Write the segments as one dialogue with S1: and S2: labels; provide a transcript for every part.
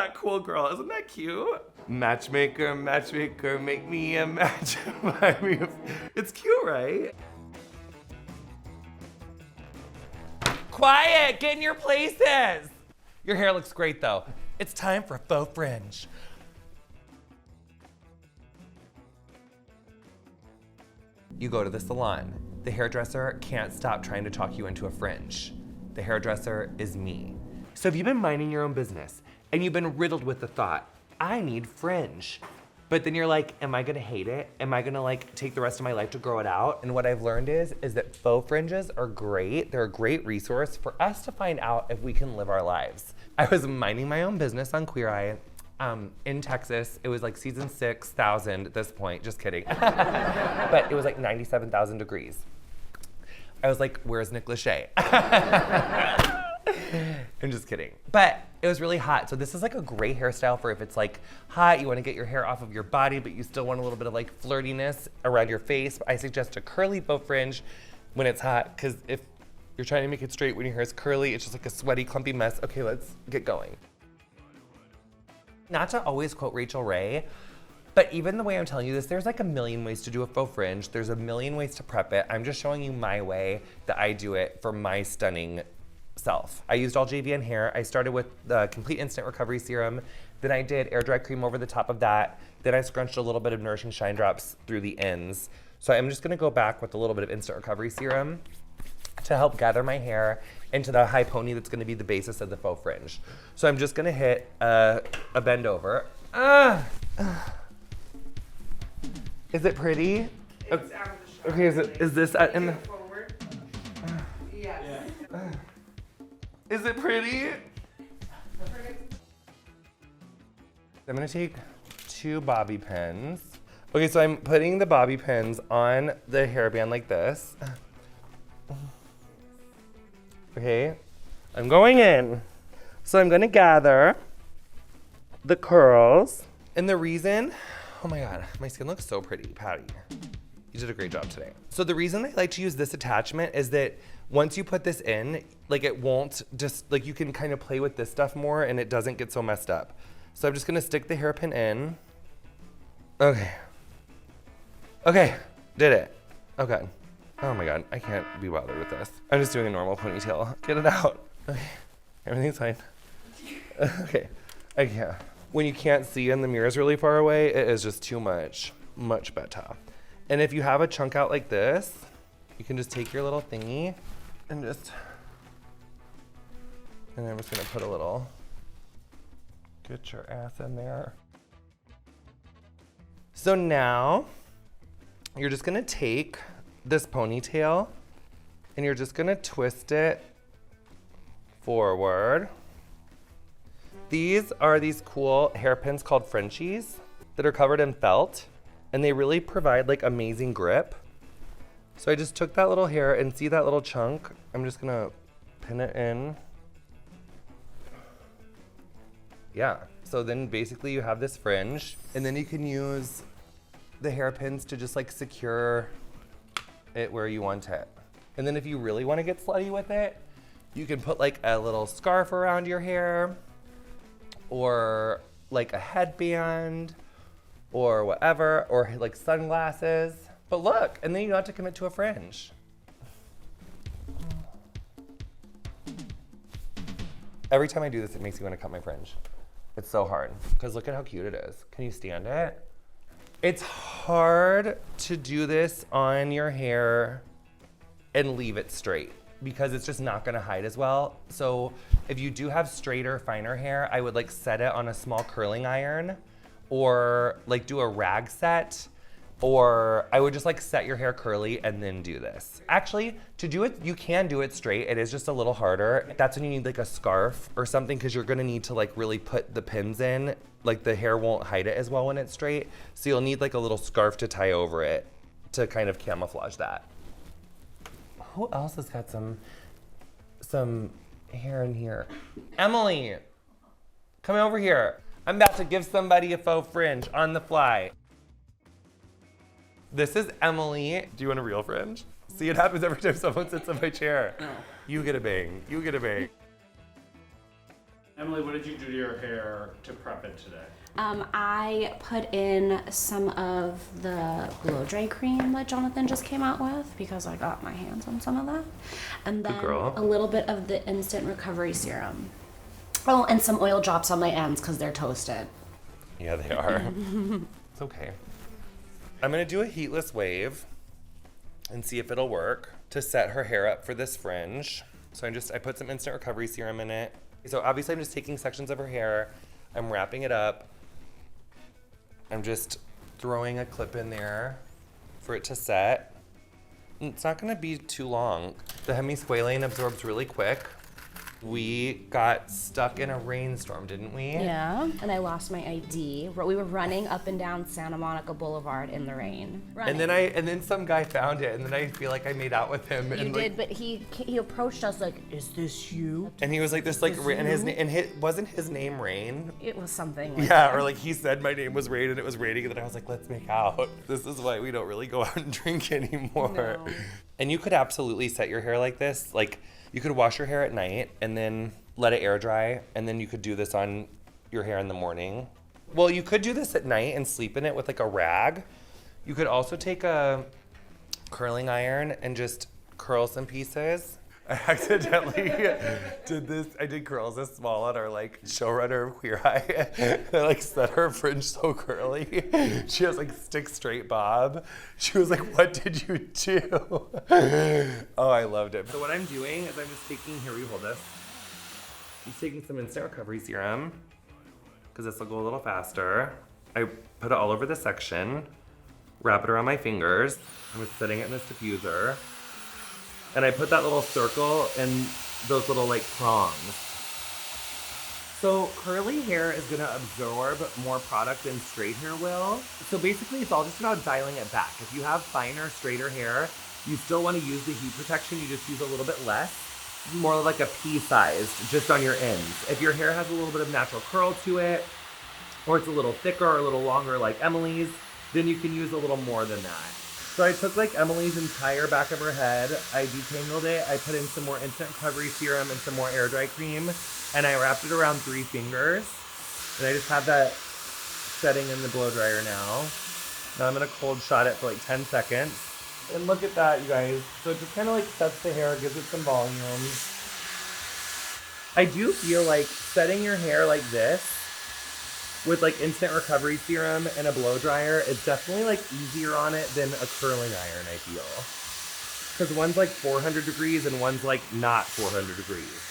S1: that cool, girl? Isn't that cute? Matchmaker, matchmaker, make me a match. It's cute, right? Quiet, get in your places. Your hair looks great though. It's time for faux fringe. You go to the salon. The hairdresser can't stop trying to talk you into a fringe. The hairdresser is me. So if you've been minding your own business and you've been riddled with the thought, I need fringe. But then you're like, am I gonna hate it? Am I gonna like take the rest of my life to grow it out? And what I've learned is that faux fringes are great. They're a great resource for us to find out if we can live our lives. I was minding my own business on Queer Eye in Texas. It was like season 6,000 at this point, just kidding. But it was like 97,000 degrees. I was like, where's Nick Lachey? I'm just kidding. But it was really hot. So this is like a great hairstyle for if it's like hot, you wanna get your hair off of your body, but you still want a little bit of like flirtiness around your face. I suggest a curly faux fringe when it's hot, because if you're trying to make it straight when your hair is curly, it's just like a sweaty, clumpy mess. Okay, let's get going. Not to always quote Rachel Ray, but even the way I'm telling you this, there's like a million ways to do a faux fringe. There's a million ways to prep it. I'm just showing you my way that I do it for my stunning self. I used all JVN hair. I started with the Complete Instant Recovery Serum. Then I did air dry cream over the top of that. Then I scrunched a little bit of Nourishing Shine Drops through the ends. So I'm just gonna go back with a little bit of Instant Recovery Serum to help gather my hair into the high pony that's gonna be the basis of the faux fringe. So I'm just gonna hit a bend over. Is it pretty?
S2: It's out of the shot.
S1: Okay, is this in the...
S2: Forward. Yes.
S1: Is it pretty? I'm gonna take 2 bobby pins. Okay, so I'm putting the bobby pins on the hairband like this. Okay, I'm going in. So I'm gonna gather the curls. And the reason, oh my God, my skin looks so pretty, Patty. You did a great job today. So the reason I like to use this attachment is that once you put this in, like it won't just, like you can kind of play with this stuff more and it doesn't get so messed up. So I'm just gonna stick the hairpin in. Okay. Okay, did it. Okay. Oh my God, I can't be bothered with this. I'm just doing a normal ponytail. Get it out. Okay, everything's fine. Okay, I can't. When you can't see and the mirror's really far away, it is just too much better. And if you have a chunk out like this, you can just take your little thingy and I'm just gonna put a little, get your ass in there. So now, you're just gonna take this ponytail and you're just gonna twist it forward. These are these cool hairpins called Frenchies that are covered in felt, and they really provide like amazing grip. So I just took that little hair and see that little chunk? I'm just gonna pin it in. Yeah, so then basically you have this fringe, and then you can use the hairpins to just like secure it where you want it. And then if you really wanna get slutty with it, you can put like a little scarf around your hair, or like a headband, or whatever, or like sunglasses. But look, and then you don't have to commit to a fringe. Every time I do this, it makes me want to cut my fringe. It's so hard, because look at how cute it is. Can you stand it? It's hard to do this on your hair and leave it straight, because it's just not gonna hide as well. So if you do have straighter, finer hair, I would like set it on a small curling iron, or like do a rag set, or I would just like set your hair curly and then do this. Actually, to do it, you can do it straight. It is just a little harder. That's when you need like a scarf or something, because you're gonna need to like really put the pins in. Like the hair won't hide it as well when it's straight. So you'll need like a little scarf to tie over it to kind of camouflage that. Who else has got some hair in here? Emily, come over here. I'm about to give somebody a faux fringe on the fly. This is Emily. Do you want a real fringe? See, it happens every time someone sits in my chair.
S2: No.
S1: You get a bang. You get a bang.
S3: Emily, what did you do to your hair to prep it today?
S4: I put in some of the blow dry cream that Jonathan just came out with because I got my hands on some of that. And then
S1: girl.
S4: a little bit of the instant recovery serum. Oh, and some oil drops on my ends because they're toasted.
S1: Yeah, they are. It's okay. I'm gonna do a heatless wave and see if it'll work to set her hair up for this fringe. So I put some instant recovery serum in it. So obviously I'm just taking sections of her hair, I'm wrapping it up. I'm just throwing a clip in there for it to set. It's not gonna be too long. The hemisqualane absorbs really quick. We got stuck in a rainstorm, didn't we?
S4: Yeah. And I lost my ID. We were running up and down Santa Monica Boulevard in the rain. Running.
S1: And then some guy found it, and then I feel like I made out with him.
S4: You
S1: and
S4: did, but he approached us like, "Is this you?"
S1: And he was like this, like, wasn't his name Rain?
S4: It was something. Like
S1: Yeah, or like he said my name was Rain, and it was raining, and then I was like, let's make out. This is why we don't really go out and drink anymore.
S4: No.
S1: And you could absolutely set your hair like this, like. You could wash your hair at night and then let it air dry, and then you could do this on your hair in the morning. Well, you could do this at night and sleep in it with like a rag. You could also take a curling iron and just curl some pieces. I accidentally did this. I did curls this small on our like showrunner of Queer Eye. I like set her fringe so curly. She has like stick straight bob. She was like, "What did you do?" Oh, I loved it. So what I'm doing is I'm just taking, here we hold this. I'm just taking some instant recovery serum because this will go a little faster. I put it all over the section, wrap it around my fingers. I'm just setting it in this diffuser. And I put that little circle and those little like prongs. So curly hair is gonna absorb more product than straight hair will. So basically it's all just about dialing it back. If you have finer, straighter hair, you still wanna use the heat protection, you just use a little bit less. More like a pea-sized, just on your ends. If your hair has a little bit of natural curl to it, or it's a little thicker or a little longer like Emily's, then you can use a little more than that. So I took like Emily's entire back of her head, I detangled it, I put in some more instant recovery serum and some more air dry cream, and I wrapped it around 3 fingers. And I just have that setting in the blow dryer now. Now I'm gonna cold shot it for like 10 seconds. And look at that, you guys. So it just kind of like sets the hair, gives it some volume. I do feel like setting your hair like this with like instant recovery serum and a blow dryer, it's definitely like easier on it than a curling iron, I feel. Because one's like 400 degrees and one's like not 400 degrees.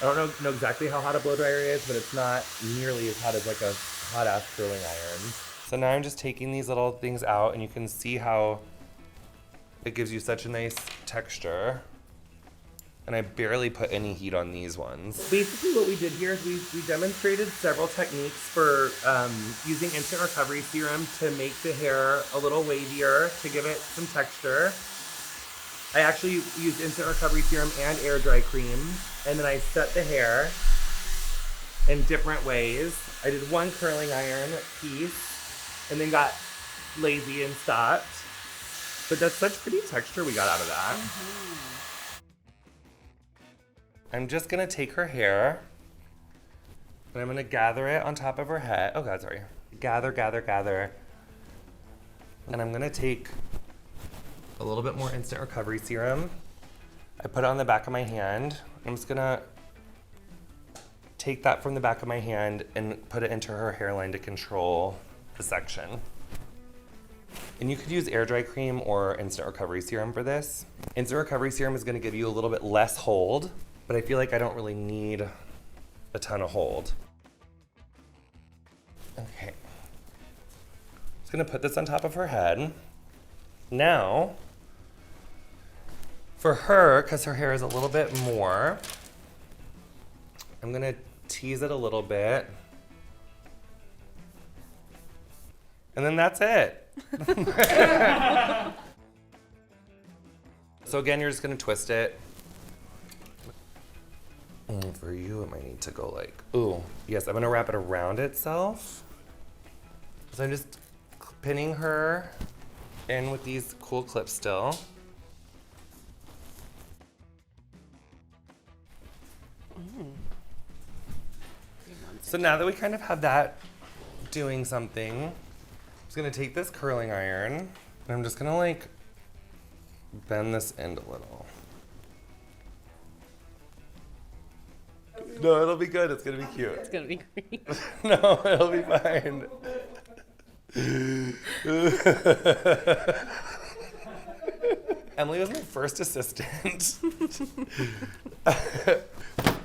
S1: I don't know exactly how hot a blow dryer is, but it's not nearly as hot as like a hot ass curling iron. So now I'm just taking these little things out and you can see how it gives you such a nice texture. And I barely put any heat on these ones. Basically what we did here is we demonstrated several techniques for using instant recovery serum to make the hair a little wavier, to give it some texture. I actually used instant recovery serum and air dry cream, and then I set the hair in different ways. I did one curling iron piece, and then got lazy and stopped. But that's such pretty texture we got out of that. Mm-hmm. I'm just gonna take her hair and I'm gonna gather it on top of her head. Oh God, sorry. Gather. And I'm gonna take a little bit more instant recovery serum. I put it on the back of my hand. I'm just gonna take that from the back of my hand and put it into her hairline to control the section. And you could use air dry cream or instant recovery serum for this. Instant recovery serum is gonna give you a little bit less hold, but I feel like I don't really need a ton of hold. Okay. Just gonna put this on top of her head. Now, for her, because her hair is a little bit more, I'm gonna tease it a little bit. And then that's it. So again, you're just gonna twist it. And for you, it might need to go like, ooh, yes, I'm gonna wrap it around itself. So I'm just pinning her in with these cool clips still. So now that we kind of have that doing something, I'm just gonna take this curling iron and I'm just gonna like bend this end a little. No, it'll be good. It's gonna be cute.
S4: It's gonna be great.
S1: No, it'll be fine. Emily was my first assistant.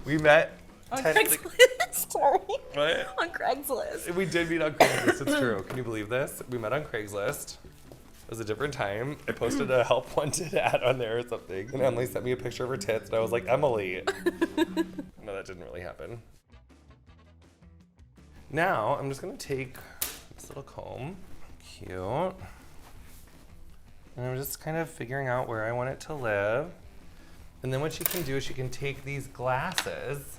S1: We met
S4: On
S1: technically-
S4: Craigslist. Sorry.
S1: What?
S4: On Craigslist.
S1: We did meet on Craigslist, it's true. Can you believe this? We met on Craigslist. It was a different time. I posted a help wanted ad on there or something, and Emily sent me a picture of her tits, and I was like, Emily. No, that didn't really happen. Now, I'm just gonna take this little comb. Cute. And I'm just kind of figuring out where I want it to live. And then what she can do is she can take these glasses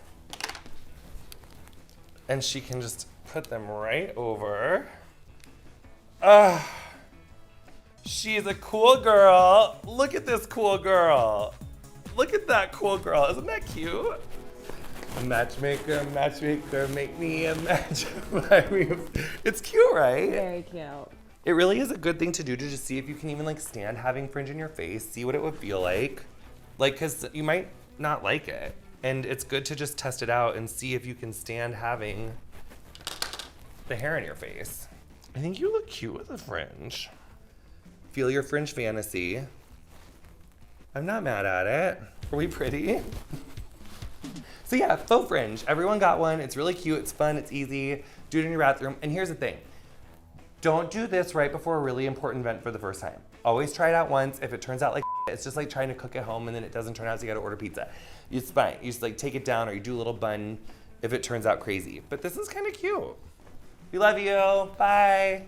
S1: and she can just put them right over. She's a cool girl. Look at this cool girl. Look at that cool girl. Isn't that cute? Matchmaker, matchmaker, make me a match. It's cute, right?
S4: Very cute.
S1: It really is a good thing to do to just see if you can even like stand having fringe in your face, see what it would feel like. Like, cause you might not like it. And it's good to just test it out and see if you can stand having the hair in your face. I think you look cute with a fringe. Feel your fringe fantasy. I'm not mad at it. Are we pretty? So yeah, faux fringe. Everyone got one. It's really cute, it's fun, it's easy. Do it in your bathroom. And here's the thing. Don't do this right before a really important event for the first time. Always try it out once. If it turns out like it's just like trying to cook at home and then it doesn't turn out, so you gotta order pizza. It's fine. You just like take it down or you do a little bun if it turns out crazy. But this is kind of cute. We love you. Bye.